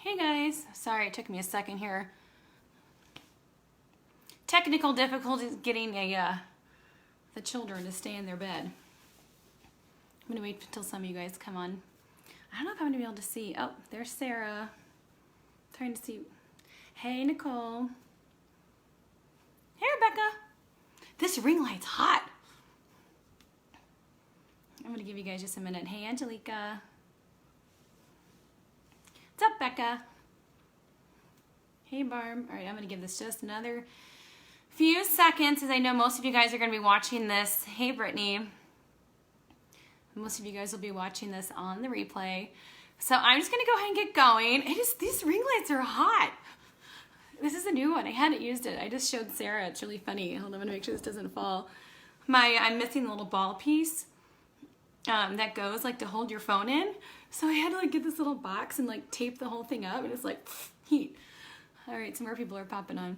Hey guys, sorry it took me a second here. Technical difficulties getting the children to stay in their bed. I'm gonna wait until some of you guys come on. I don't know if I'm gonna be able to see. Oh, there's Sarah. Trying to see. Hey Nicole. Hey Rebecca. This ring light's hot. I'm gonna give you guys just a minute. Hey Angelica. What's up, Becca? Hey, Barb. All right, I'm going to give this just another few seconds, as I know most of you guys are going to be watching this. Hey, Brittany. Most of you guys will be watching this on the replay. So I'm just going to go ahead and get going. These ring lights are hot. This is a new one. I hadn't used it. I just showed Sarah. It's really funny. Hold on, I'm going to make sure this doesn't fall. I'm missing the little ball piece that goes like to hold your phone in. So I had to like get this little box and like tape the whole thing up, and it's like heat. All right, some more people are popping on.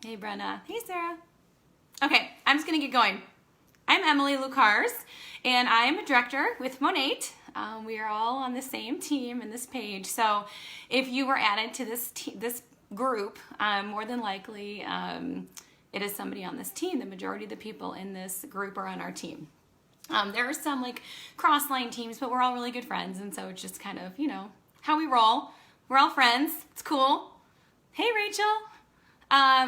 Hey Brenna. Hey Sarah. Okay, I'm just gonna get going. I'm Emily Lucarz, and I'm a director with Monat. We are all on the same team in this page. So if you were added to this group, more than likely it is somebody on this team. The majority of the people in this group are on our team. There are some like cross-line teams, but we're all really good friends, and so it's just kind of, you know, how we roll. We're all friends. It's cool. Hey, Rachel.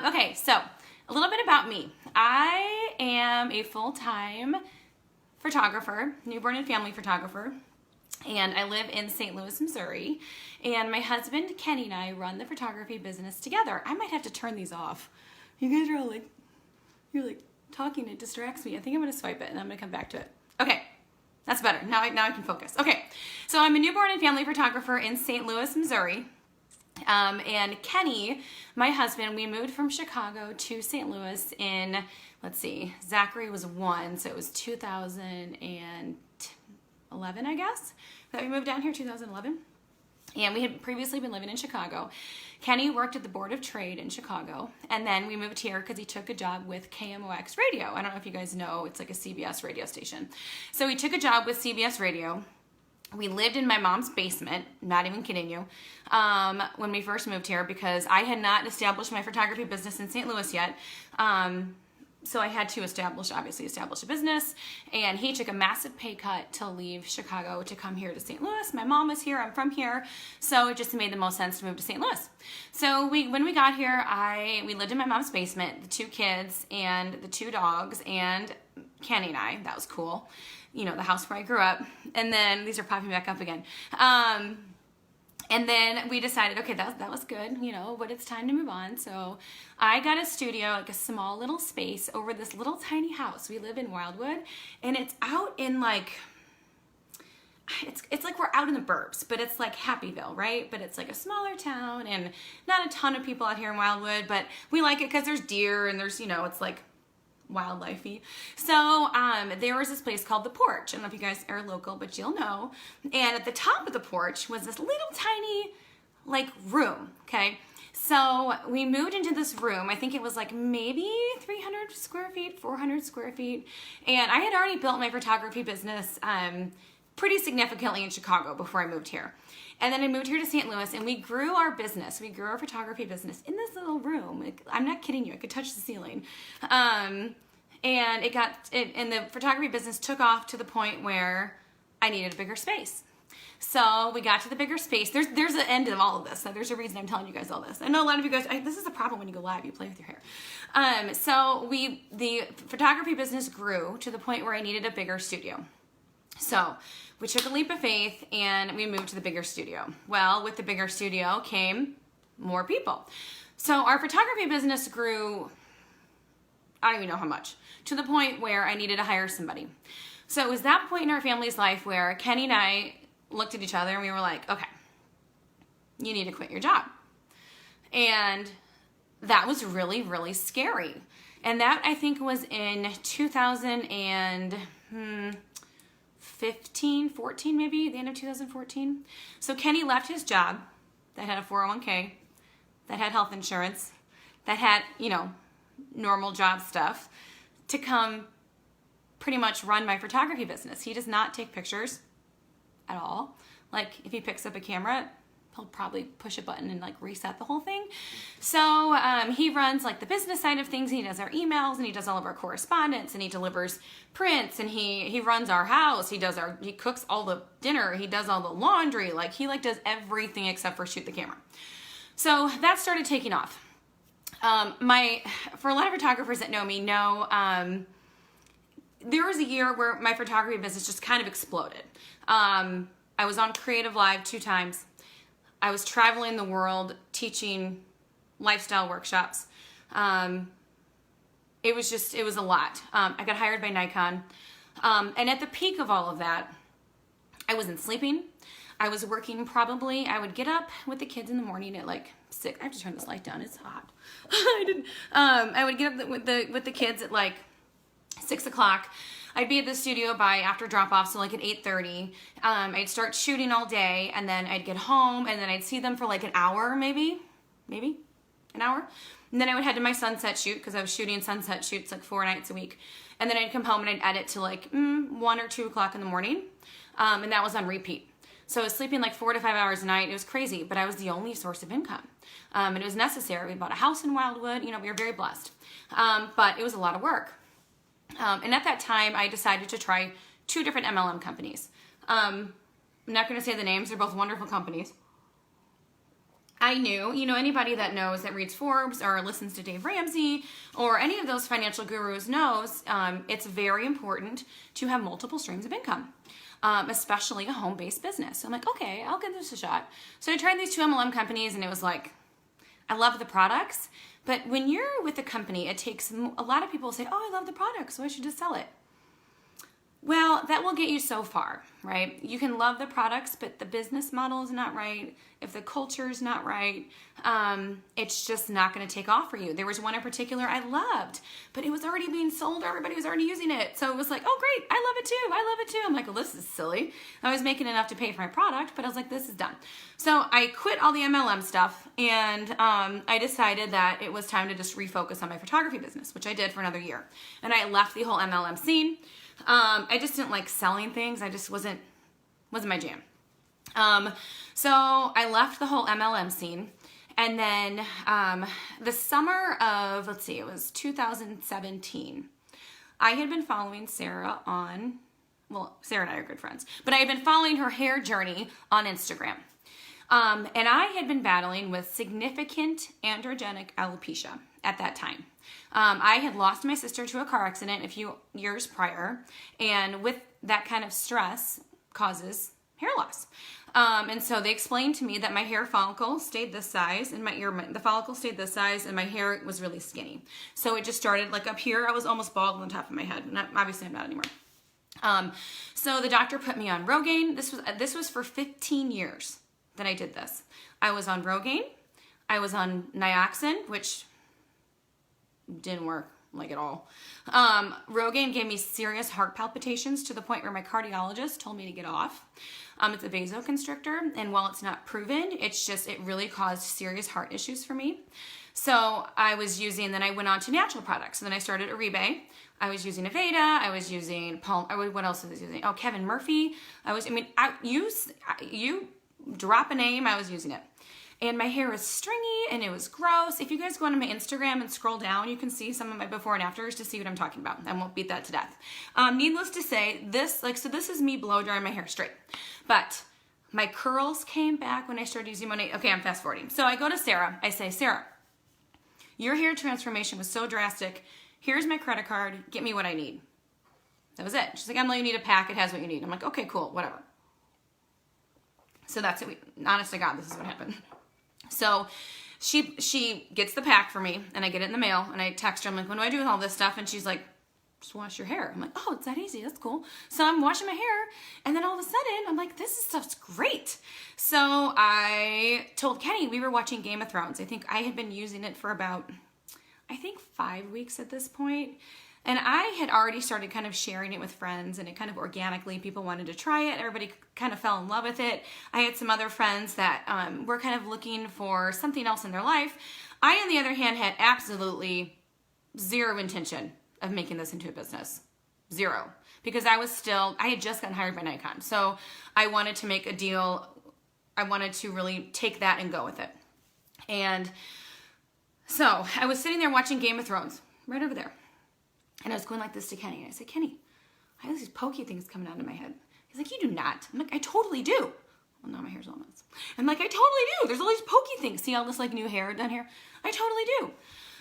Okay, so a little bit about me. I am a full-time photographer, newborn and family photographer, and I live in St. Louis, Missouri, and my husband, Kenny, and I run the photography business together. I might have to turn these off. You guys are all like, you're like, talking, it distracts me. I think I'm gonna swipe it and I'm gonna come back to it. Okay, that's better. Now I can focus. Okay, so I'm a newborn and family photographer in St. Louis, Missouri. And Kenny, my husband, we moved from Chicago to St. Louis in, let's see, Zachary was 1, so it was 2011, I guess, that we moved down here, 2011. And we had previously been living in Chicago. Kenny worked at the Board of Trade in Chicago, and then we moved here because he took a job with KMOX Radio. I don't know if you guys know, it's like a CBS radio station. So he took a job with CBS Radio. We lived in my mom's basement, not even kidding you, when we first moved here, because I had not established my photography business in St. Louis yet. So I had to obviously establish a business, and he took a massive pay cut to leave Chicago to come here to St. Louis. My mom was here, I'm from here, so it just made the most sense to move to St. Louis. So when we got here, we lived in my mom's basement, the 2 kids and the 2 dogs, and Kenny and I. That was cool. You know, the house where I grew up. And then, these are popping back up again. And then we decided, okay, that was good, you know, but it's time to move on. So I got a studio, like a small little space over this little tiny house. We live in Wildwood, and it's out in like, it's like we're out in the burbs, but it's like Happyville, right? But it's like a smaller town, and not a ton of people out here in Wildwood, but we like it because there's deer and there's, you know, it's like wildlife-y. So there was this place called The Porch. I don't know if you guys are local, but you'll know. And at the top of the porch was this little tiny like room, okay? So we moved into this room. I think it was like maybe 300 square feet, 400 square feet. And I had already built my photography business pretty significantly in Chicago before I moved here. And then I moved here to St. Louis, and we grew our business. We grew our photography business in this little room. I'm not kidding you. I could touch the ceiling. And the photography business took off to the point where I needed a bigger space. So we got to the bigger space. There's an end of all of this. So there's a reason I'm telling you guys all this. I know a lot of you guys, this is a problem when you go live, you play with your hair. So the photography business grew to the point where I needed a bigger studio. So we took a leap of faith and we moved to the bigger studio. Well, with the bigger studio came more people. So our photography business grew, I don't even know how much, to the point where I needed to hire somebody. So it was that point in our family's life where Kenny and I looked at each other and we were like, okay, you need to quit your job. And that was really, really scary. And that, I think, was in 2015, 14 maybe, the end of 2014. So Kenny left his job that had a 401k, that had health insurance, that had, you know, normal job stuff, to come pretty much run my photography business. He does not take pictures at all. Like, if he picks up a camera, he'll probably push a button and like reset the whole thing. So he runs like the business side of things. He does our emails and he does all of our correspondence and he delivers prints and he runs our house. He cooks all the dinner. He does all the laundry. Like he does everything except for shoot the camera. So that started taking off. For a lot of photographers that know me know, there was a year where my photography business just kind of exploded. I was on Creative Live 2 times. I was traveling the world teaching lifestyle workshops. It was a lot. I got hired by Nikon. And at the peak of all of that, I wasn't sleeping. I was working I would get up with the kids in the morning at like 6. I have to turn this light down. It's hot. I would get up with the kids at like 6 o'clock. I'd be at the studio by after drop off, so like at 8:30. I'd start shooting all day, and then I'd get home, and then I'd see them for like an hour, maybe an hour. And then I would head to my sunset shoot because I was shooting sunset shoots like 4 nights a week. And then I'd come home and I'd edit till like 1 or 2 o'clock in the morning, and that was on repeat. So I was sleeping like 4 to 5 hours a night. It was crazy, but I was the only source of income. And it was necessary. We bought a house in Wildwood. We were very blessed. But it was a lot of work. And at that time, I decided to try 2 different MLM companies. I'm not going to say the names. They're both wonderful companies. I knew, anybody that reads Forbes or listens to Dave Ramsey or any of those financial gurus knows it's very important to have multiple streams of income, especially a home-based business. So I'm like, okay, I'll give this a shot. So I tried these 2 MLM companies, and it was like, I love the products. But when you're with a company, it takes a lot of people say, oh, I love the product, so I should just sell it. Well, that will get you so far, right? You can love the products, but the business model is not right. If the culture is not right, it's just not going to take off for you. There was one in particular I loved, but it was already being sold. Everybody was already using it. So it was like, oh, great. I love it too. I love it too. I'm like, well, this is silly. I was making enough to pay for my product, but I was like, this is done. So I quit all the MLM stuff, and I decided that it was time to just refocus on my photography business, which I did for another year. And I left the whole MLM scene. I just didn't like selling things. I just wasn't my jam. So I left the whole MLM scene, and then the summer of, it was 2017. I had been following Sarah on, Sarah and I are good friends, but I had been following her hair journey on Instagram. And I had been battling with significant androgenic alopecia at that time. I had lost my sister to a car accident a few years prior, and with that kind of stress causes hair loss. And so they explained to me that my hair follicle stayed this size, and the follicle stayed this size, and my hair was really skinny. So it just started like up here. I was almost bald on the top of my head, and obviously I'm not anymore. So the doctor put me on Rogaine. This was for 15 years that I did this. I was on Rogaine. I was on Nioxin, which didn't work like at all. Rogaine gave me serious heart palpitations to the point where my cardiologist told me to get off. It's a vasoconstrictor, and while it's not proven, it really caused serious heart issues for me. So then I went on to natural products. So then I started Aribe. I was using Aveda. I was using what else was I using? Oh, Kevin Murphy. You drop a name, I was using it. And my hair was stringy and it was gross. If you guys go onto my Instagram and scroll down, you can see some of my before and afters to see what I'm talking about. I won't beat that to death. Needless to say, this is me blow drying my hair straight. But my curls came back when I started using Monat. Okay, I'm fast forwarding. So I go to Sarah. I say, Sarah, your hair transformation was so drastic. Here's my credit card. Get me what I need. That was it. She's like, Emily, you need a pack. It has what you need. I'm like, okay, cool, whatever. So that's it. Honest to God, this is what happened. So she gets the pack for me, and I get it in the mail, and I text her. I'm like, what do I do with all this stuff? And she's like, just wash your hair. I'm like, oh, it's that easy. That's cool. So I'm washing my hair, and then all of a sudden, I'm like, this stuff's great. So I told Kenny, we were watching Game of Thrones. I think I had been using it for about, 5 weeks at this point. And I had already started kind of sharing it with friends, and it kind of organically, people wanted to try it. Everybody kind of fell in love with it. I had some other friends that were kind of looking for something else in their life. I, on the other hand, had absolutely zero intention of making this into a business. Zero. Because I had just gotten hired by Nikon. So I wanted to make a deal I wanted to really take that and go with it. And so I was sitting there watching Game of Thrones right over there. And I was going like this to Kenny. And I said, Kenny, I have these pokey things coming out of my head. He's like, you do not. I'm like, I totally do. Well, now my hair's all messed. I'm like, I totally do. There's all these pokey things. See all this like new hair down here? I totally do.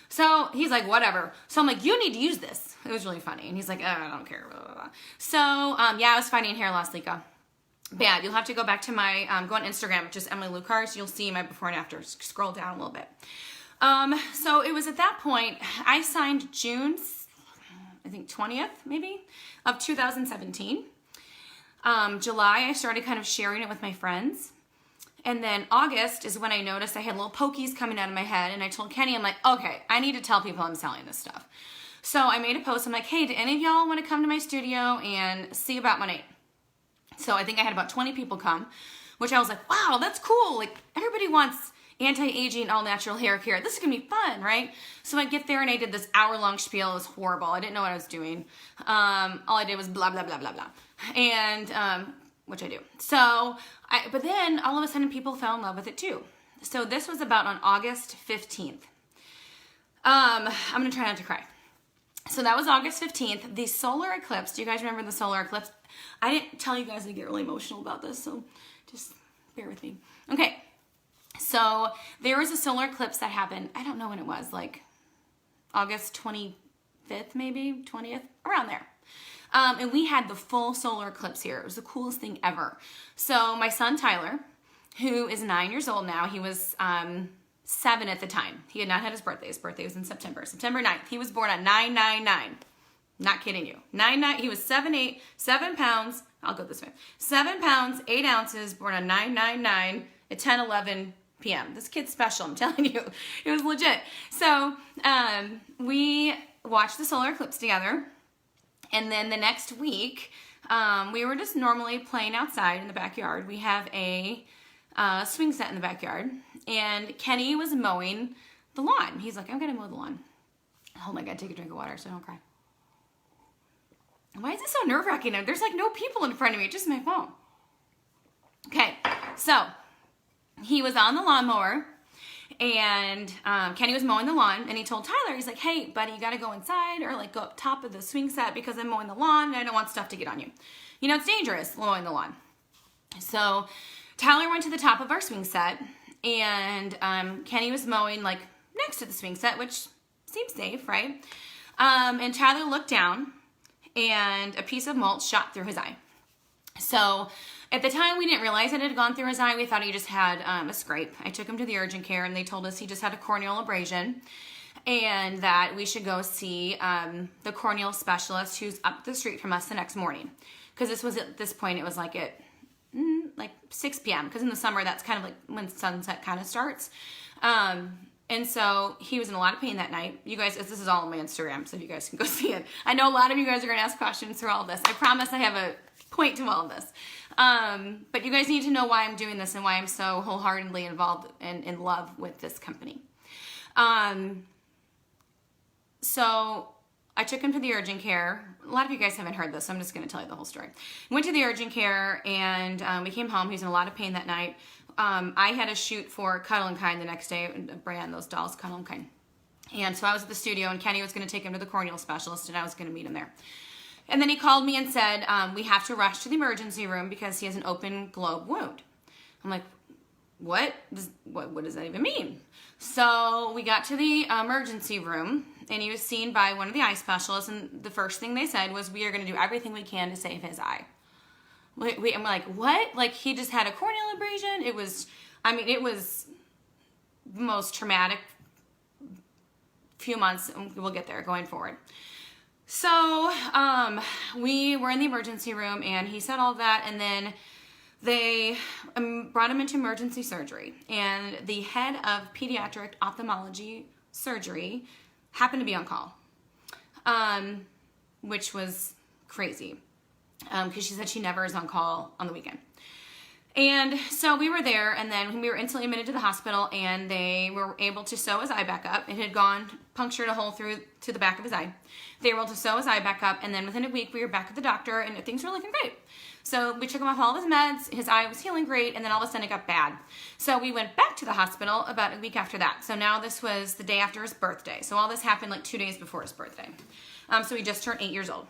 So he's like, whatever. So I'm like, you need to use this. It was really funny. And he's like, I don't care. Blah, blah, blah. So yeah, I was fighting hair loss, Lika. Bad. You'll have to go back to my, go on Instagram, just Emily Lucarz. You'll see my before and after. Scroll down a little bit. So it was at that point, I signed June, I think 20th maybe, of 2017. July, I started kind of sharing it with my friends. And then August is when I noticed I had little pokies coming out of my head. And I told Kenny, I'm like, okay, I need to tell people I'm selling this stuff. So I made a post. I'm like, hey, do any of y'all want to come to my studio and see about Monat? So I think I had about 20 people come, which I was like, wow, that's cool. Like everybody wants anti-aging, all natural hair care. This is gonna be fun, right? So I get there and I did this hour-long spiel. It was horrible. I didn't know what I was doing. All I did was blah, blah, blah, blah, blah. And, which I do. So, but then all of a sudden people fell in love with it too. So this was about on August 15th. I'm gonna try not to cry. So that was August 15th. The solar eclipse, do you guys remember the solar eclipse? I didn't tell you guys to get really emotional about this, so just bear with me. Okay, so there was a solar eclipse that happened, I don't know when it was, like August 25th maybe, 20th, around there. And we had the full solar eclipse here. It was the coolest thing ever. So my son Tyler, who is 9 years old now, he was 7 at the time. He had not had his birthday. His birthday was in September 9th. He was born on 9/9/9. Not kidding you. 9/9. He was 7 pounds. I'll go this way. 7 pounds, 8 ounces, born on 9/9/9 at 10:11 p.m. This kid's special, I'm telling you. It was legit. So we watched the solar eclipse together. And then the next week, we were just normally playing outside in the backyard. We have a swing set in the backyard. And Kenny was mowing the lawn. He's like, I'm going to mow the lawn. Oh my God, take a drink of water so I don't cry. Why is it so nerve-wracking? There's like no people in front of me, just my phone. Okay, so he was on the lawnmower and Kenny was mowing the lawn and he told Tyler, he's like, hey buddy, you gotta go inside or like go up top of the swing set because I'm mowing the lawn and I don't want stuff to get on you. You know, it's dangerous mowing the lawn. So Tyler went to the top of our swing set and Kenny was mowing like next to the swing set, which seems safe, right? And Tyler looked down and a piece of mulch shot through his eye. So at the time we didn't realize it had gone through his eye. We thought he just had a scrape. I took him to the urgent care and they told us he just had a corneal abrasion and that we should go see the corneal specialist who's up the street from us the next morning. Because this was at this point, it was like at like 6 p.m. Because in the summer, that's kind of like when sunset kind of starts. And so he was in a lot of pain that night. You guys, this is all on my Instagram, so you guys can go see it. I know a lot of you guys are going to ask questions through all of this. I promise I have a point to all of this. But you guys need to know why I'm doing this and why I'm so wholeheartedly involved and in love with this company. So I took him to the urgent care. A lot of you guys haven't heard this, so I'm just going to tell you the whole story. Went to the urgent care, and we came home. He was in a lot of pain that night. I had a shoot for Cuddle and Kind the next day, a brand, those dolls, Cuddle and Kind. And so I was at the studio, and Kenny was going to take him to the corneal specialist, and I was going to meet him there. And then he called me and said, we have to rush to the emergency room because he has an open globe wound. I'm like, what does that even mean? So we got to the emergency room, and he was seen by one of the eye specialists, and the first thing they said was, we are going to do everything we can to save his eye. Wait, I'm like, what? Like, he just had a corneal abrasion? It was the most traumatic few months, and we'll get there going forward. So, we were in the emergency room, and he said all that, and then they brought him into emergency surgery, and the head of pediatric ophthalmology surgery happened to be on call, which was crazy. Because she said she never is on call on the weekend. And so we were there, and then we were instantly admitted to the hospital, and they were able to sew his eye back up. It had punctured a hole through to the back of his eye. They were able to sew his eye back up, and then within a week we were back at the doctor, and things were looking great. So we took him off all of his meds. His eye was healing great, and then all of a sudden it got bad. So we went back to the hospital about a week after that. So now this was the day after his birthday. So all this happened like 2 days before his birthday. So he just turned 8 years old.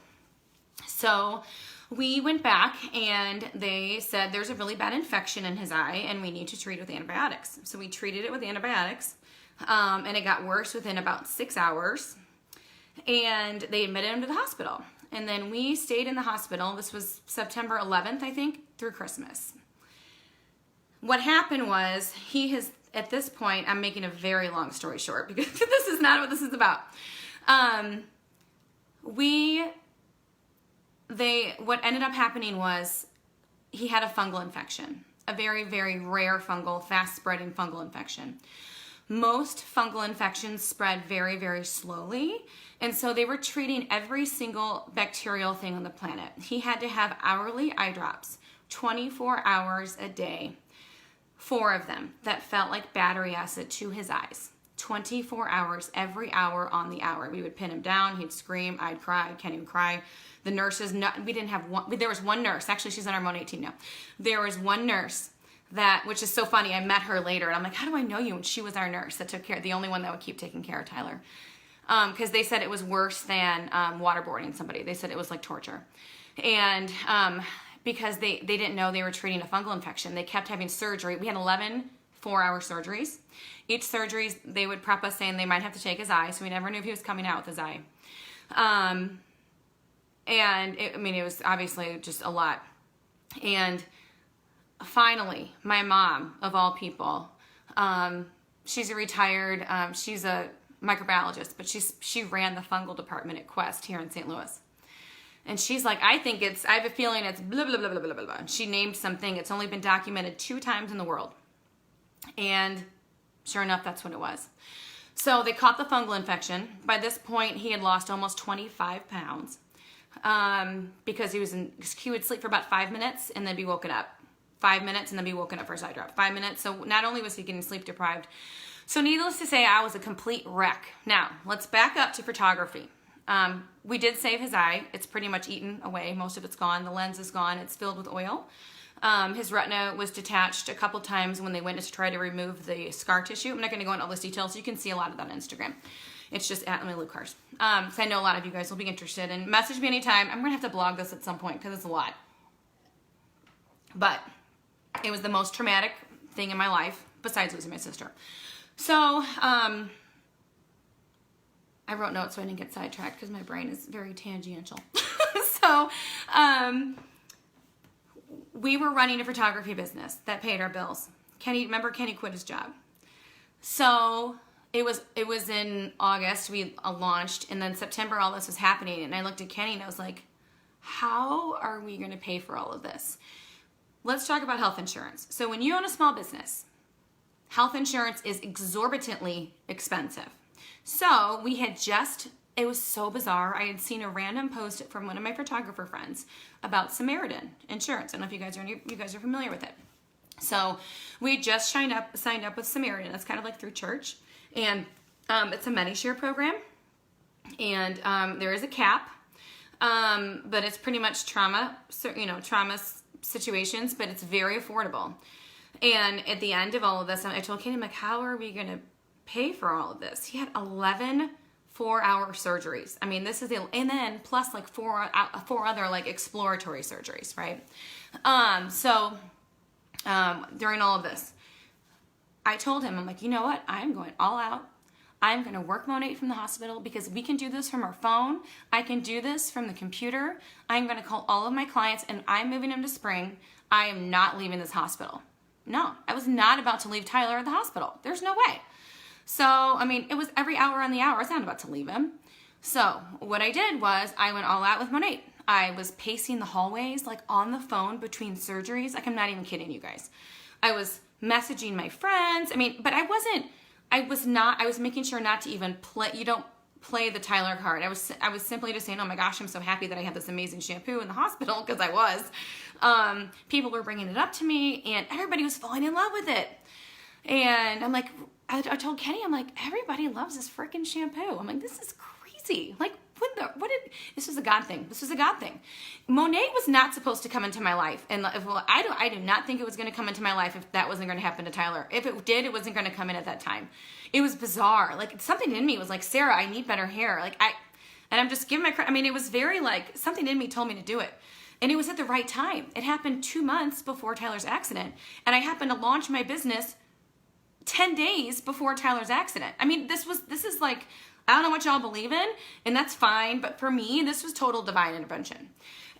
So we went back and they said there's a really bad infection in his eye and we need to treat it with antibiotics. So we treated it with antibiotics, and it got worse within about 6 hours, and they admitted him to the hospital. And then we stayed in the hospital. This was September 11th, I think, through Christmas. What happened was at this point, I'm making a very long story short because this is not what this is about. What ended up happening was he had a fungal infection, a very, very rare fungal, fast-spreading fungal infection. Most fungal infections spread very, very slowly, and so they were treating every single bacterial thing on the planet. He had to have hourly eye drops, 24 hours a day, 4 of them that felt like battery acid to his eyes. 24 hours, every hour on the hour. We would pin him down, he'd scream, I'd cry, Kenny would cry. The nurses, we didn't have one, there was one nurse, actually she's on our Monat team now. There was one nurse which is so funny, I met her later and I'm like, how do I know you? And she was our nurse that took care, the only one that would keep taking care of Tyler. Because they said it was worse than waterboarding somebody. They said it was like torture. And because they didn't know they were treating a fungal infection, they kept having surgery. We had 11 4-hour surgeries. Each surgery, they would prep us saying they might have to take his eye, so we never knew if he was coming out with his eye. And it was obviously just a lot. And finally, my mom, of all people, she's a retired, she's a microbiologist, but she ran the fungal department at Quest here in St. Louis. And she's like, I have a feeling it's blah, blah, blah, blah, blah, blah, blah. And she named something. It's only been documented 2 times in the world. And sure enough, that's what it was. So they caught the fungal infection. By this point, he had lost almost 25 pounds because he would sleep for about 5 minutes and then be woken up. 5 minutes and then be woken up for his eye drop. 5 minutes. So not only was he getting sleep deprived. So needless to say, I was a complete wreck. Now, let's back up to photography. We did save his eye. It's pretty much eaten away. Most of it's gone. The lens is gone. It's filled with oil. His retina was detached a couple times when they went to try to remove the scar tissue. I'm not going to go into all this detail, so you can see a lot of that on Instagram. It's just at my Lucarz. So I know a lot of you guys will be interested. And message me anytime. I'm going to have to blog this at some point because it's a lot. But it was the most traumatic thing in my life, besides losing my sister. So, I wrote notes so I didn't get sidetracked because my brain is very tangential. So, we were running a photography business that paid our bills. Kenny quit his job. So, it was in August we launched, and then September all this was happening, and I looked at Kenny and I was like, how are we going to pay for all of this? Let's talk about health insurance. So when you own a small business, health insurance is exorbitantly expensive. So it was so bizarre. I had seen a random post from one of my photographer friends about Samaritan insurance. I don't know if you guys are familiar with it. So we just signed up with Samaritan. That's kind of like through church. And it's a MediShare program. And there is a cap. But it's pretty much trauma situations, but it's very affordable. And at the end of all of this, I told Kenny, I'm like, how are we going to pay for all of this? He had 11 4-hour surgeries. I mean, and then plus like four other like exploratory surgeries, right? So during all of this, I told him, I'm like, you know what? I'm going all out. I'm going to work Monat from the hospital because we can do this from our phone. I can do this from the computer. I'm going to call all of my clients and I'm moving them to Spring. I am not leaving this hospital. No, I was not about to leave Tyler at the hospital. There's no way. So, I mean, it was every hour on the hour. I was not about to leave him. So what I did was I went all out with Monat. I was pacing the hallways like on the phone between surgeries. Like, I'm not even kidding you guys. I was messaging my friends. I mean, but I was making sure not to even play the Tyler card. I was simply just saying, oh my gosh, I'm so happy that I have this amazing shampoo in the hospital, because I was. People were bringing it up to me and everybody was falling in love with it. And I'm like, I told Kenny, I'm like, everybody loves this freaking shampoo. I'm like, this is crazy. Like, this was a God thing. This was a God thing. Monat was not supposed to come into my life. And I do not think it was going to come into my life if that wasn't going to happen to Tyler. If it did, it wasn't going to come in at that time. It was bizarre. Like something in me was like, Sarah, I need better hair. And I'm just giving my credit. I mean, it was very like something in me told me to do it. And it was at the right time. It happened 2 months before Tyler's accident. And I happened to launch my business 10 days before Tyler's accident. I mean, this is like, I don't know what y'all believe in, and that's fine. But for me, this was total divine intervention.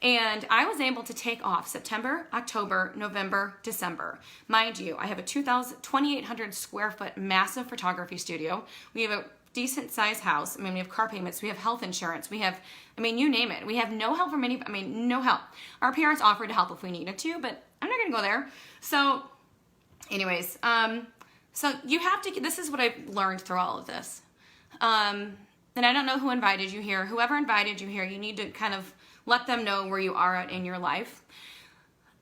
And I was able to take off September, October, November, December. Mind you, I have a 2,800 square foot massive photography studio. We have a decent sized house. I mean, we have car payments, we have health insurance, we have, I mean, you name it. We have no help from no help. Our parents offered to help if we needed to, but I'm not gonna go there. So anyways, so you have to, this is what I've learned through all of this. And I don't know who invited you here. Whoever invited you here, you need to kind of let them know where you are at in your life.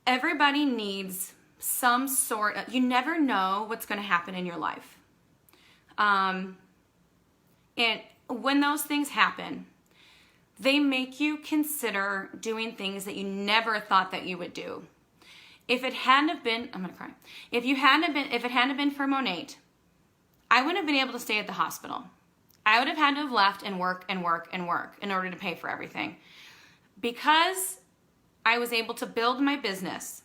Everybody needs some sort of, you never know what's going to happen in your life. And when those things happen, they make you consider doing things that you never thought that you would do. If it hadn't have been, I'm going to cry. If it hadn't have been for Monat, I wouldn't have been able to stay at the hospital. I would have had to have left and work in order to pay for everything. Because I was able to build my business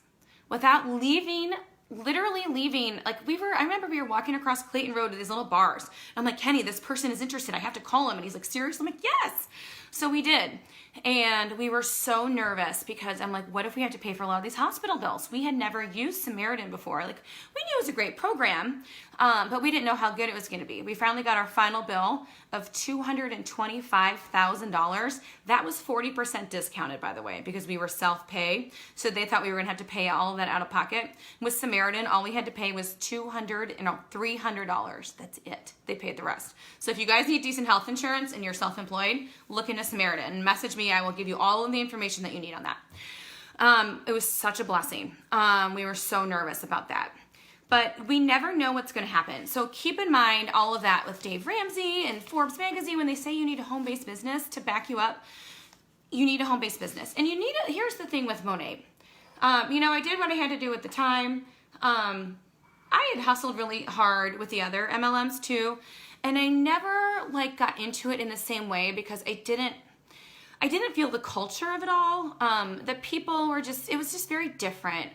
without literally leaving, I remember we were walking across Clayton Road to these little bars. I'm like, Kenny, this person is interested. I have to call him. And he's like, seriously? I'm like, yes. So we did. And we were so nervous because I'm like, what if we have to pay for a lot of these hospital bills? We had never used Samaritan before. Like, we knew it was a great program, but we didn't know how good it was going to be. We finally got our final bill of $225,000. That was 40% discounted, by the way, because we were self-pay. So they thought we were going to have to pay all of that out of pocket. With Samaritan, all we had to pay was $300. That's it. They paid the rest. So if you guys need decent health insurance and you're self-employed, look into Samaritan and message me. I will give you all of the information that you need on that. It was such a blessing. We were so nervous about that. But we never know what's going to happen. So keep in mind all of that with Dave Ramsey and Forbes magazine. When they say you need a home-based business to back you up, you need a home-based business. And here's the thing with Monat. I did what I had to do at the time. I had hustled really hard with the other MLMs too. And I never got into it in the same way because I didn't feel the culture of it all. The people were it was just very different.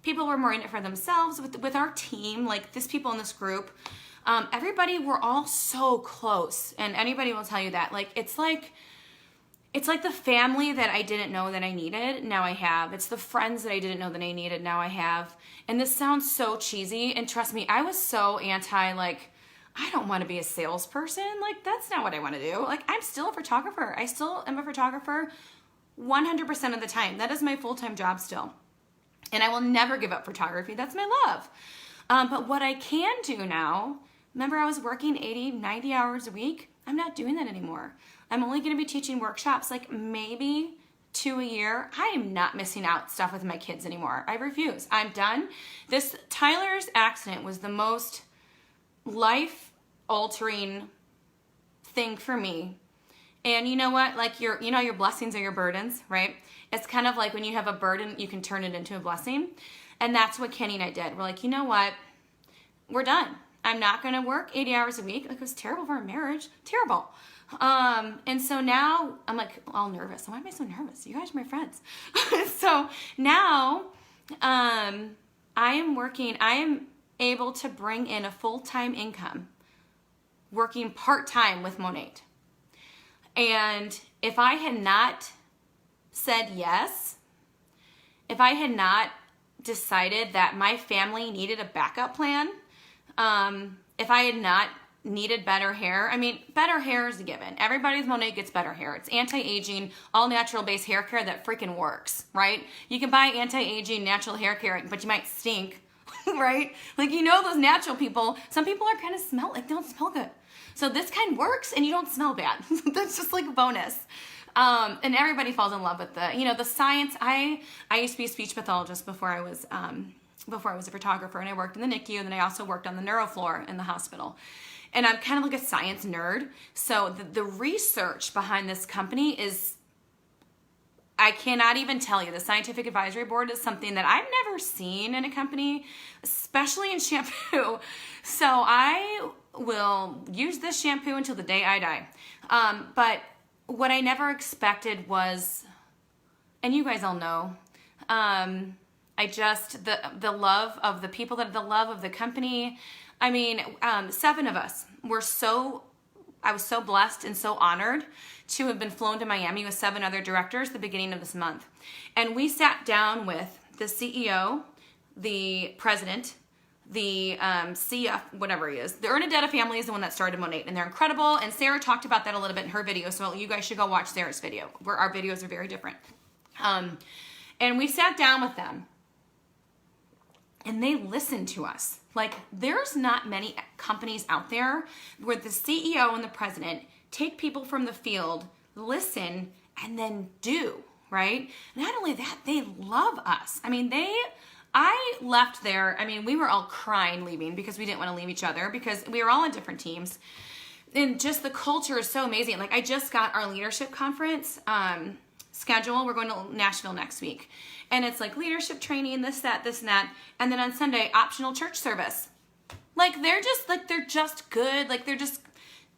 People were more in it for themselves. With our team, this people in this group, everybody were all so close. And anybody will tell you that. It's like the family that I didn't know that I needed, now I have. It's the friends that I didn't know that I needed, now I have. And this sounds so cheesy. And trust me, I was so anti, I don't want to be a salesperson. That's not what I want to do. I'm still a photographer. I still am a photographer 100% of the time. That is my full-time job still. And I will never give up photography. That's my love. But what I can do now, remember I was working 80, 90 hours a week? I'm not doing that anymore. I'm only going to be teaching workshops maybe 2 a year. I am not missing out stuff with my kids anymore. I refuse. I'm done. Tyler's accident was the most life-altering thing for me. And you know what? Your blessings are your burdens, right? It's kind of like when you have a burden, you can turn it into a blessing. And that's what Kenny and I did. We're like, you know what? We're done. I'm not going to work 80 hours a week. It was terrible for our marriage. Terrible. And so now I'm all nervous. Why am I so nervous? You guys are my friends. So now I am able to bring in a full-time income working part-time with Monat. And if I had not said yes, if I had not decided that my family needed a backup plan, if I had not needed better hair, better hair is a given. Everybody with Monat gets better hair. It's anti-aging, all natural based hair care that freaking works, right? You can buy anti-aging natural hair care, but you might stink, right? Those natural people, some people are kind of they don't smell good. So this kind works and you don't smell bad. That's just a bonus. And everybody falls in love with the science. I used to be a speech pathologist before I was a photographer, and I worked in the NICU, and then I also worked on the neuro floor in the hospital. and I'm kind of like a science nerd. So the research behind this company is, I cannot even tell you. The scientific advisory board is something that I've never seen in a company, especially in shampoo. So I will use this shampoo until the day I die. But what I never expected was, and you guys all know, the love of the people, the love of the company. I mean, 7 of us were I was so blessed and so honored to have been flown to Miami with 7 other directors at the beginning of this month. And we sat down with the CEO, the president, the CF, whatever he is. The Ernadetta family is the one that started Monat, and they're incredible. And Sarah talked about that a little bit in her video, so you guys should go watch Sarah's video, where our videos are very different. And we sat down with them, and they listened to us. Like, there's not many companies out there where the CEO and the president take people from the field, listen, and then do, right? Not only that, they love us. I mean, I left there, I mean, we were all crying leaving because we didn't want to leave each other because we were all on different teams. And just the culture is so amazing. Like, I just got our leadership conference schedule. We're going to Nashville next week. And it's like leadership training, this, that, this, and that. And then on Sunday, optional church service. Like, they're just good. Like, they're just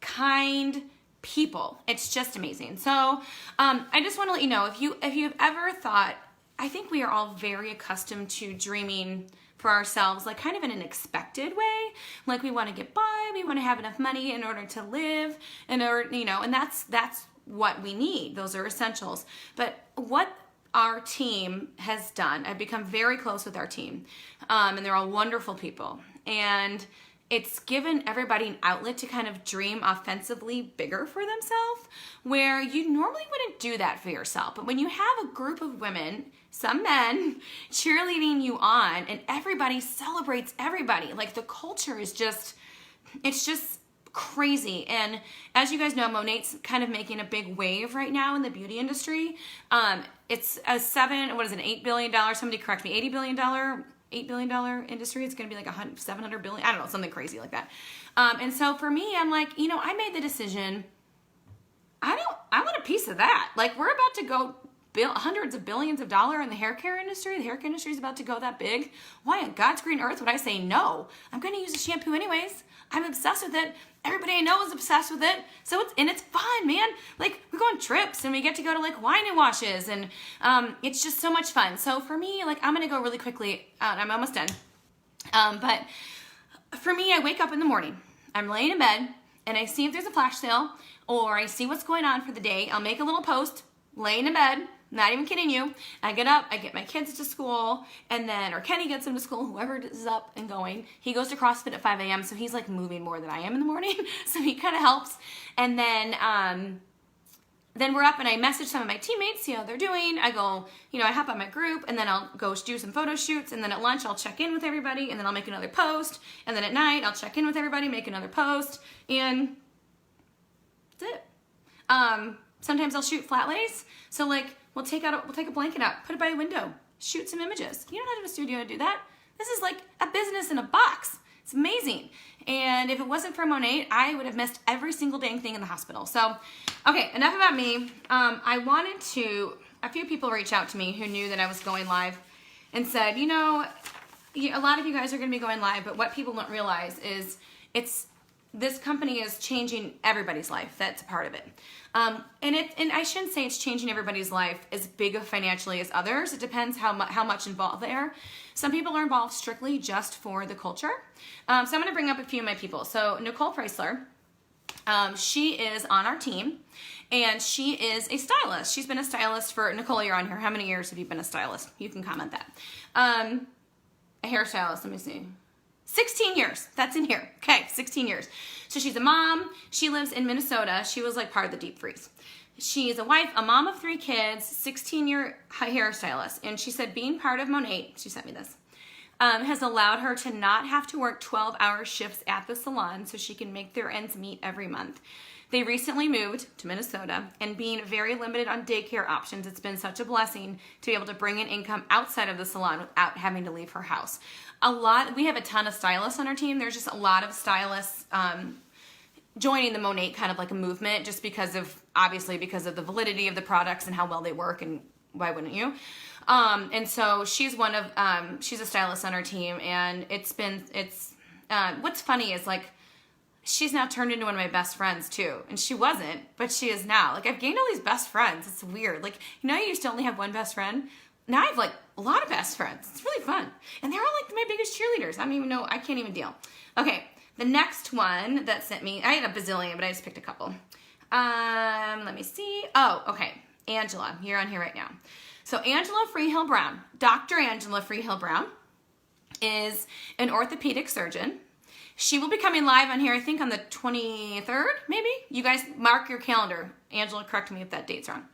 kind people. It's just amazing. So I just want to let you know, if you've ever thought, I think we are all very accustomed to dreaming for ourselves, like kind of in an expected way. Like, we want to get by, we want to have enough money in order to live, and that's what we need. Those are essentials. But what our team has done, I've become very close with our team, and they're all wonderful people. And it's given everybody an outlet to kind of dream offensively bigger for themselves, where you normally wouldn't do that for yourself. But when you have a group of women, some men, cheerleading you on, and everybody celebrates everybody, like, the culture is just, it's just crazy. And as you guys know, Monat's kind of making a big wave right now in the beauty industry. It's a $8 billion, somebody correct me, $8 billion industry. It's going to be like $700 billion. I don't know, something crazy like that. And so for me, I'm like, I made the decision. I want a piece of that. Like, we're about to go hundreds of billions of dollars in the hair care industry. The hair care industry is about to go that big. Why on God's green earth would I say no? I'm going to use a shampoo anyways. I'm obsessed with it. Everybody I know is obsessed with it. So it's fun, man. Like, we go on trips and we get to go to like wine and washes, and it's just so much fun. So for me, like, I'm going to go really quickly. I'm almost done. But for me, I wake up in the morning. I'm laying in bed and I see if there's a flash sale, or I see what's going on for the day. I'll make a little post, laying in bed. Not even kidding you. I get up, I get my kids to school, and then, or Kenny gets them to school, whoever is up and going. He goes to CrossFit at 5 a.m., so he's like moving more than I am in the morning, so he kind of helps. And then we're up, and I message some of my teammates, see how they're doing. I go, I hop on my group, and then I'll go do some photo shoots, and then at lunch I'll check in with everybody, and then I'll make another post, and then at night I'll check in with everybody, make another post, and that's it. Sometimes I'll shoot flat lays, so like, we'll take a blanket out, put it by a window, shoot some images. You don't have to have a studio to do that. This is like a business in a box. It's amazing. And if it wasn't for Monat, I would have missed every single dang thing in the hospital. So, okay, enough about me. A few people reached out to me who knew that I was going live and said, a lot of you guys are going to be going live, but what people don't realize is this company is changing everybody's life that's a part of it. And I shouldn't say it's changing everybody's life as big of financially as others. It depends how much involved they are. Some people are involved strictly just for the culture. So I'm going to bring up a few of my people. So Nicole Preisler, she is on our team, and she is a stylist. She's been a stylist for, Nicole, you're on here. How many years have you been a stylist? You can comment that. A hairstylist, let me see. 16 years. That's in here. Okay, 16 years. So she's a mom. She lives in Minnesota. She was like part of the deep freeze. She's a wife, a mom of 3 kids, 16-year hairstylist. And she said being part of Monat, she sent me this, has allowed her to not have to work 12-hour shifts at the salon so she can make their ends meet every month. They recently moved to Minnesota, and being very limited on daycare options, it's been such a blessing to be able to bring in income outside of the salon without having to leave her house. We have a ton of stylists on our team. There's just a lot of stylists joining the Monat kind of like a movement, just because of, obviously because of the validity of the products and how well they work, and why wouldn't you? And so she's one of, she's a stylist on our team, and what's funny is like, she's now turned into one of my best friends too. And she wasn't, but she is now. Like, I've gained all these best friends. It's weird. Like, you know, I used to only have one best friend. Now I have like a lot of best friends. It's really fun. And they're all like my biggest cheerleaders. I don't even know. I can't even deal. Okay. The next one that sent me, I had a bazillion, but I just picked a couple. Let me see. Oh, okay. Angela, you're on here right now. So Angela Freehill Brown, Dr. Angela Freehill Brown is an orthopedic surgeon. She will be coming live on here, I think on the 23rd, maybe? You guys mark your calendar. Angela, correct me if that date's wrong.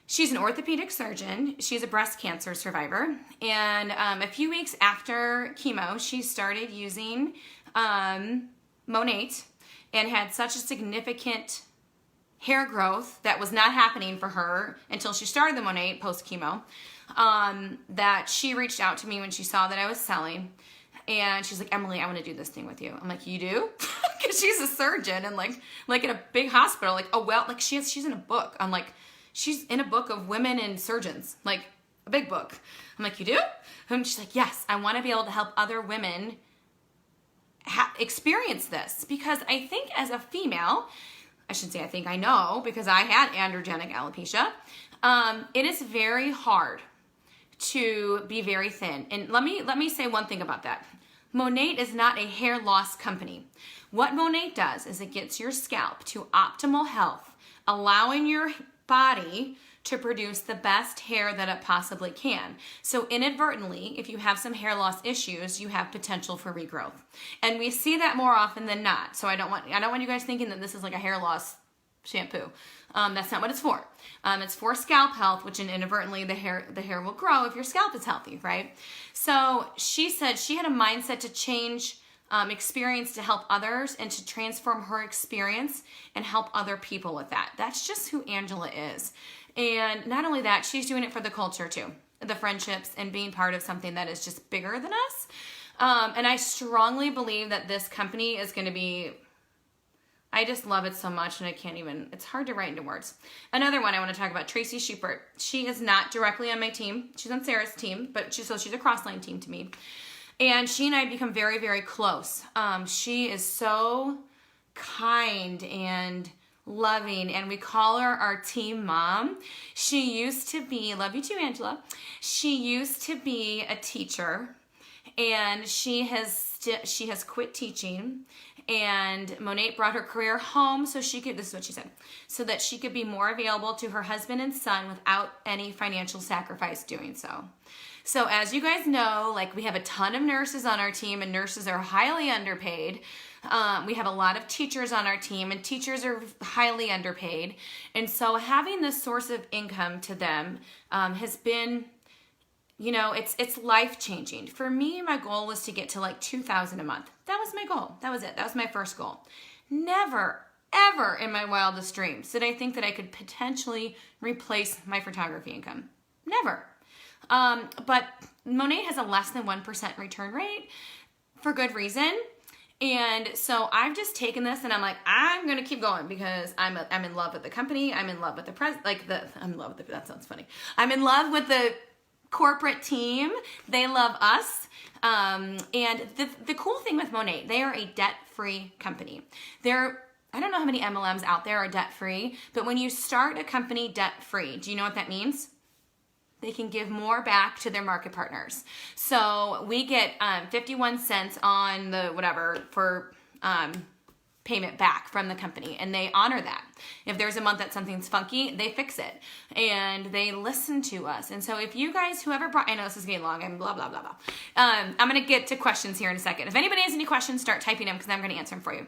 She's an orthopedic surgeon. She's a breast cancer survivor. And a few weeks after chemo, she started using Monat and had such a significant hair growth that was not happening for her until she started the Monat post-chemo, that she reached out to me when she saw that I was selling. And she's like, Emily, I want to do this thing with you. I'm like, you do? Because she's a surgeon and like in a big hospital, like, oh, well, like she's in a book. I'm like, she's in a book of women and surgeons, like a big book. I'm like, you do? And she's like, yes, I want to be able to help other women experience this. Because I think as a female, I should say I think I know, because I had androgenic alopecia, it is very hard to be very thin. And let me say one thing about that. Monat is not a hair loss company. What Monat does is it gets your scalp to optimal health, allowing your body to produce the best hair that it possibly can. So inadvertently, if you have some hair loss issues, you have potential for regrowth. And we see that more often than not. So I don't want you guys thinking that this is like a hair loss shampoo. That's not what it's for. It's for scalp health, which inadvertently the hair will grow if your scalp is healthy, right? So she said she had a mindset to change experience to help others and to transform her experience and help other people with that. That's just who Angela is. And not only that, she's doing it for the culture too, the friendships and being part of something that is just bigger than us. And I strongly believe that this company is going to be, I just love it so much, and I can't even, it's hard to write into words. Another one I want to talk about, Tracy Schubert. She is not directly on my team. She's on Sarah's team, but she's a crossline team to me. And she and I become very, very close. She is so kind and loving, and we call her our team mom. She used to be, love you too, Angela. She used to be a teacher, and she has quit teaching. And Monat brought her career home so she could, this is what she said, so that she could be more available to her husband and son without any financial sacrifice doing so. So as you guys know, like, we have a ton of nurses on our team, and nurses are highly underpaid. We have a lot of teachers on our team, and teachers are highly underpaid. And so having this source of income to them has been, you know, it's life-changing. For me, my goal was to get to like $2,000 a month. That was my goal. That was it. That was my first goal. Never, ever in my wildest dreams did I think that I could potentially replace my photography income. Never. But Monat has a less than 1% return rate for good reason. And so I've just taken this, and I'm like, I'm going to keep going, because I'm in love with the company. I'm in love with I'm in love with that sounds funny. I'm in love with the corporate team. They love us. And the cool thing with Monat, they are a debt-free company. I don't know how many MLMs out there are debt-free, but when you start a company debt-free, do you know what that means? They can give more back to their market partners. So we get 51 cents on the whatever for payment back from the company, and they honor that. If there's a month that something's funky, they fix it, and they listen to us. And so if you guys, whoever brought, I know this is getting long, I'm blah, blah, blah, blah. I'm going to get to questions here in a second. If anybody has any questions, start typing them, because I'm going to answer them for you.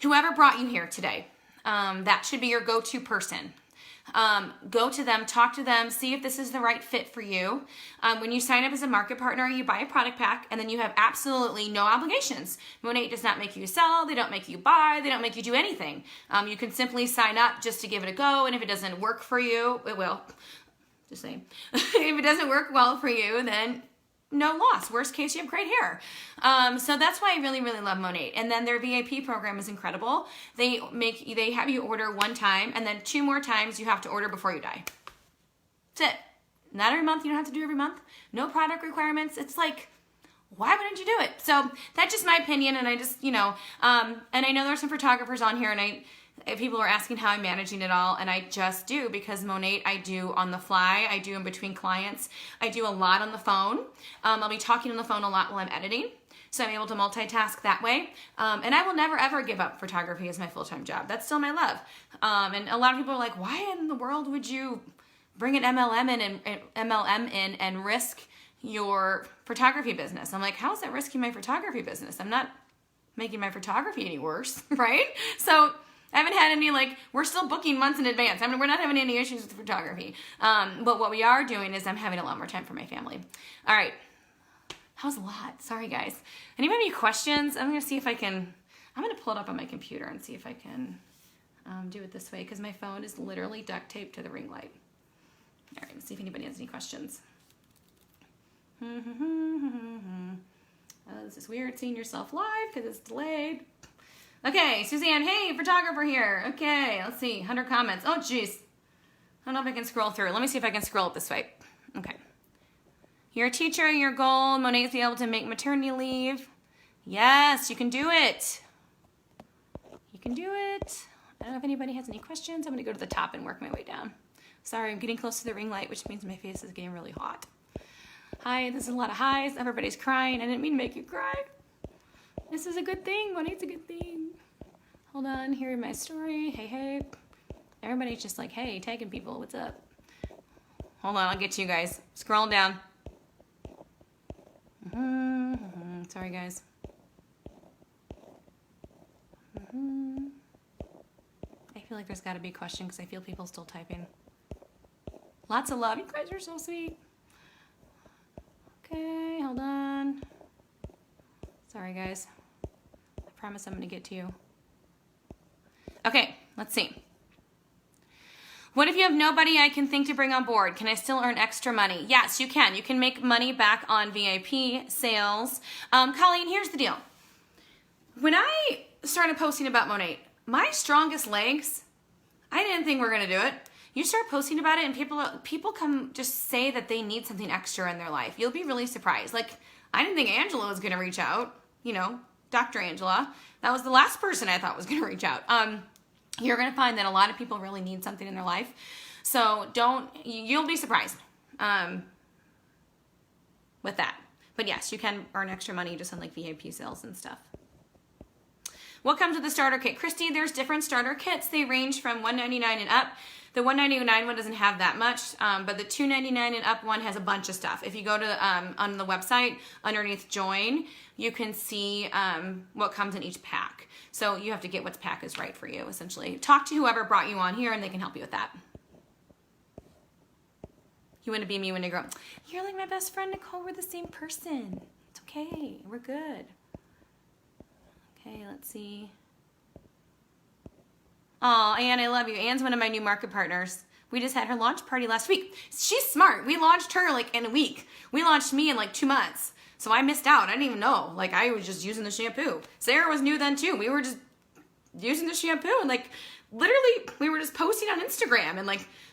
Whoever brought you here today, that should be your go-to person. Go to them, talk to them, see if this is the right fit for you. When you sign up as a market partner, you buy a product pack, and then you have absolutely no obligations. Monat does not make you sell, they don't make you buy, they don't make you do anything. You can simply sign up just to give it a go, and if it doesn't work for you, it will. Just saying. If it doesn't work well for you, then no loss. Worst case, you have great hair. So that's why I really, really love Monat. And then their VIP program is incredible. They have you order one time, and then 2 more times you have to order before you die. That's it. Not every month. You don't have to do every month. No product requirements. It's like, why wouldn't you do it? So that's just my opinion. And I just, and I know there's some photographers on here, and people are asking how I'm managing it all, and I just do, because Monat I do on the fly. I do in between clients. I do a lot on the phone. I'll be talking on the phone a lot while I'm editing, so I'm able to multitask that way. And I will never, ever give up photography as my full-time job. That's still my love. And a lot of people are like, why in the world would you bring an MLM in and risk your photography business? I'm like, how is that risking my photography business? I'm not making my photography any worse, right? So I haven't had any, we're still booking months in advance. I mean, we're not having any issues with photography. But what we are doing is I'm having a lot more time for my family. All right. That was a lot. Sorry, guys. Anybody have any questions? I'm going to see if I can, I'm going to pull it up on my computer and see if I can do it this way, because my phone is literally duct taped to the ring light. All right, let's see if anybody has any questions. Oh, this is weird seeing yourself live because it's delayed. Okay, Suzanne, hey, photographer here. Okay, let's see, 100 comments. Oh, jeez. I don't know if I can scroll through. Let me see if I can scroll it this way. Okay. You're a teacher, your goal, Monat is able to make maternity leave. Yes, you can do it. You can do it. I don't know if anybody has any questions. I'm going to go to the top and work my way down. Sorry, I'm getting close to the ring light, which means my face is getting really hot. Hi, this is a lot of highs. Everybody's crying. I didn't mean to make you cry. This is a good thing. Monat's a good thing. Hold on, here in my story. Hey, hey. Everybody's just like, hey, tagging people. What's up? Hold on, I'll get to you guys. Scrolling down. Sorry, guys. I feel like there's got to be a question because I feel people still typing. Lots of love. You guys are so sweet. Okay, hold on. Sorry, guys. I promise I'm going to get to you. Okay, let's see. What if you have nobody I can think to bring on board? Can I still earn extra money? Yes, you can. You can make money back on VIP sales. Colleen, here's the deal. When I started posting about Monat, my strongest legs, I didn't think we were going to do it. You start posting about it and people come just say that they need something extra in their life. You'll be really surprised. Like, I didn't think Angela was going to reach out. Dr. Angela. That was the last person I thought was going to reach out. You're going to find that a lot of people really need something in their life. So you'll be surprised with that. But yes, you can earn extra money just on VIP sales and stuff. What comes with the starter kit? Christy, there's different starter kits. They range from $199 and up. The $199 one doesn't have that much, but the $299 and up one has a bunch of stuff. If you go to on the website, underneath join, you can see what comes in each pack. So you have to get what pack is right for you, essentially. Talk to whoever brought you on here, and they can help you with that. You want to be me when you grow up. You're like my best friend, Nicole. We're the same person. It's okay. We're good. Okay, let's see. Oh, Anne, I love you. Anne's one of my new market partners. We just had her launch party last week. She's smart. We launched her in a week. We launched me in 2 months. So I missed out. I didn't even know. I was just using the shampoo. Sarah was new then too. We were just using the shampoo and literally we were just posting on Instagram and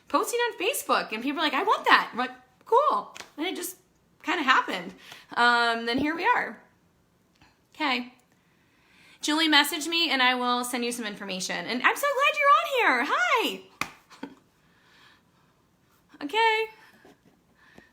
posting on Facebook, and people were like, I want that. I'm like, cool. And it just kind of happened. Then here we are. Okay. Julie, message me and I will send you some information. And I'm so glad you're on here. Hi. Okay.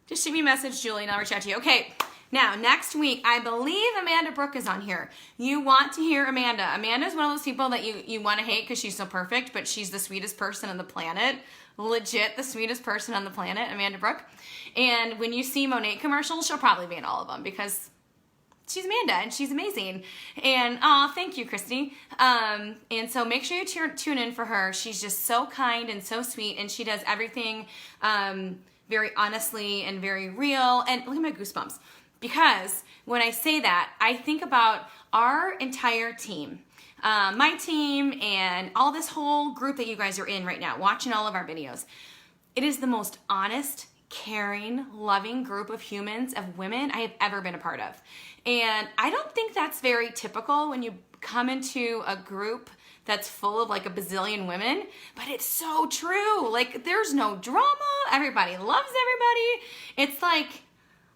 Just shoot me a message, Julie, and I'll reach out to you. Okay. Now, next week, I believe Amanda Brooke is on here. You want to hear Amanda. Amanda's one of those people that you want to hate because she's so perfect, but she's the sweetest person on the planet. Legit the sweetest person on the planet, Amanda Brooke. And when you see Monat commercials, she'll probably be in all of them because she's Amanda and she's amazing. And thank you, Christy. And so make sure you tune in for her. She's just so kind and so sweet, and she does everything very honestly and very real. And look at my goosebumps. Because when I say that, I think about our entire team, my team and all this whole group that you guys are in right now, watching all of our videos. It is the most honest, caring, loving group of humans, of women I have ever been a part of. And I don't think that's very typical when you come into a group that's full of like a bazillion women, but it's so true. Like, there's no drama. Everybody loves everybody. It's like,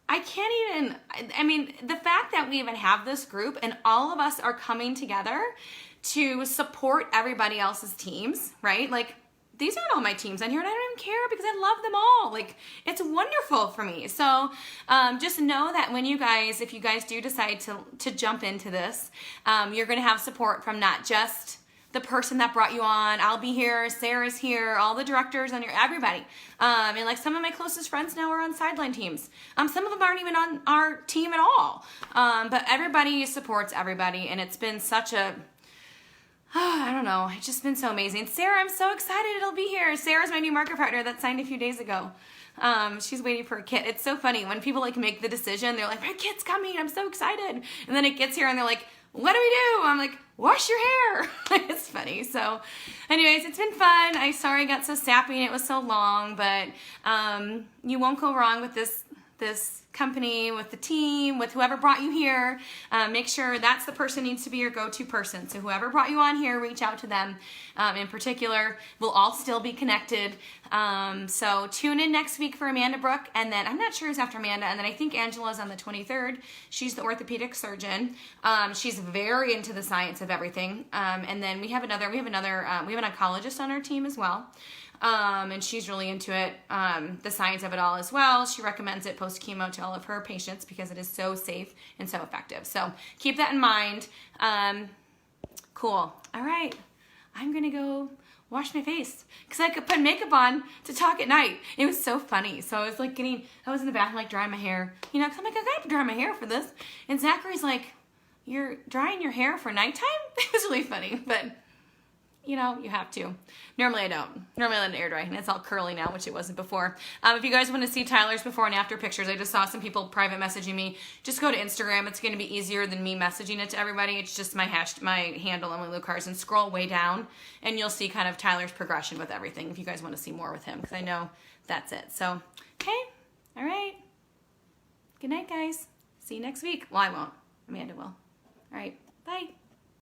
I can't even, I mean, the fact that we even have this group and all of us are coming together to support everybody else's teams, right? Like, these aren't all my teams on here, and I don't even care because I love them all. Like, it's wonderful for me. So just know that when you guys, if you guys do decide to jump into this, you're going to have support from not just the person that brought you on. I'll be here, Sarah's here, all the directors on here, everybody. And like some of my closest friends now are on sideline teams. Some of them aren't even on our team at all. But everybody supports everybody, and it's been such a, I don't know, it's just been so amazing. Sarah, I'm so excited it'll be here. Sarah's my new market partner that signed a few days ago. She's waiting for a kit. It's so funny when people like make the decision, they're like, my kit's coming, I'm so excited. And then it gets here and they're like, what do we do? I'm like, wash your hair. It's funny. So anyways, it's been fun. I'm sorry I got so sappy and it was so long, but you won't go wrong with this company, with the team, with whoever brought you here. Make sure that's the person needs to be your go-to person. So whoever brought you on here, reach out to them in particular. We'll all still be connected. So tune in next week for Amanda Brooke, and then I'm not sure who's after Amanda, and then I think Angela's on the 23rd. She's the orthopedic surgeon. She's very into the science of everything. And then we have an oncologist on our team as well. And she's really into it, the science of it all as well. She recommends it post-chemo to all of her patients because it is so safe and so effective. So keep that in mind. Cool. All right. I'm going to go wash my face because I could put makeup on to talk at night. It was so funny. So I was like I was in the bathroom like drying my hair, you know, because I'm like, I got to dry my hair for this. And Zachary's like, you're drying your hair for nighttime? It was really funny, but you know, you have to. Normally I don't. Normally I let it air dry, and it's all curly now, which it wasn't before. If you guys want to see Tyler's before and after pictures, I just saw some people private messaging me. Just go to Instagram. It's going to be easier than me messaging it to everybody. It's just my handle, Emily Lucarz, and scroll way down, and you'll see kind of Tyler's progression with everything if you guys want to see more with him, because I know that's it. So, okay. All right. Good night, guys. See you next week. Well, I won't. Amanda will. All right. Bye.